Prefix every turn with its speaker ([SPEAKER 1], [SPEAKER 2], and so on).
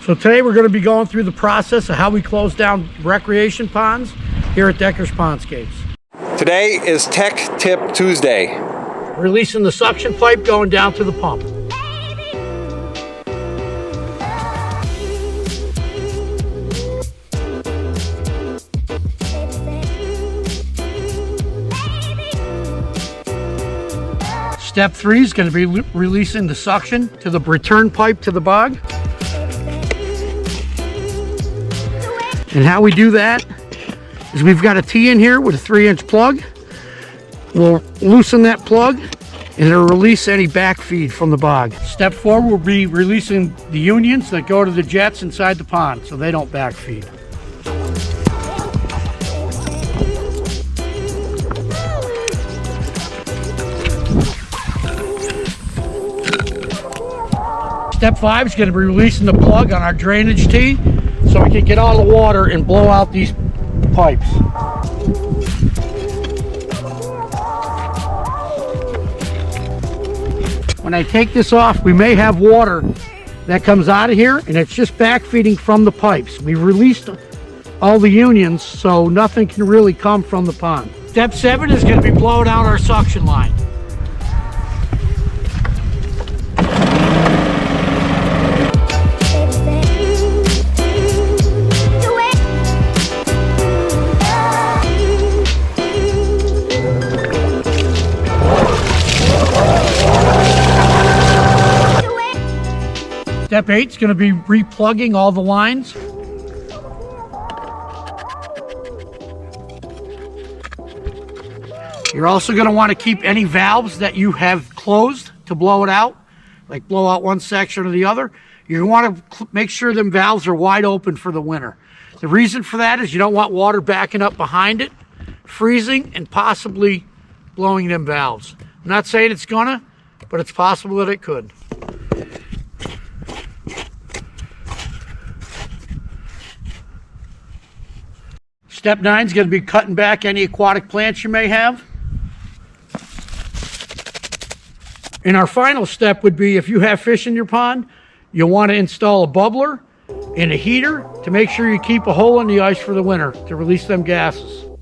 [SPEAKER 1] So today we're going to be going through the process of how we close down recreation ponds here at Decker's Pondscapes.
[SPEAKER 2] Today is Tech Tip Tuesday.
[SPEAKER 1] Releasing the suction pipe going down to the pump. Step 3 is going to be releasing the suction to the return pipe to the bog. And how we do that is we've got a T in here with a 3-inch plug. We'll loosen that plug and it'll release any back feed from the bog. Step 4 will be releasing the unions that go to the jets inside the pond so they don't back feed. Step 5 is going to be releasing the plug on our drainage tee so we can get all the water and blow out these pipes. When I take this off, we may have water that comes out of here and it's just back feeding from the pipes. We've released all the unions so nothing can really come from the pond. Step 7 is going to be blowing out our suction line. Step 8 is going to be replugging all the lines. You're also going to want to keep any valves that you have closed to blow it out, like blow out one section or the other. You want to make sure them valves are wide open for the winter. The reason for that is you don't want water backing up behind it, freezing, and possibly blowing them valves. I'm not saying it's gonna, but it's possible that it could. Step 9 is going to be cutting back any aquatic plants you may have. And our final step would be if you have fish in your pond, you'll want to install a bubbler and a heater to make sure you keep a hole in the ice for the winter to release them gases.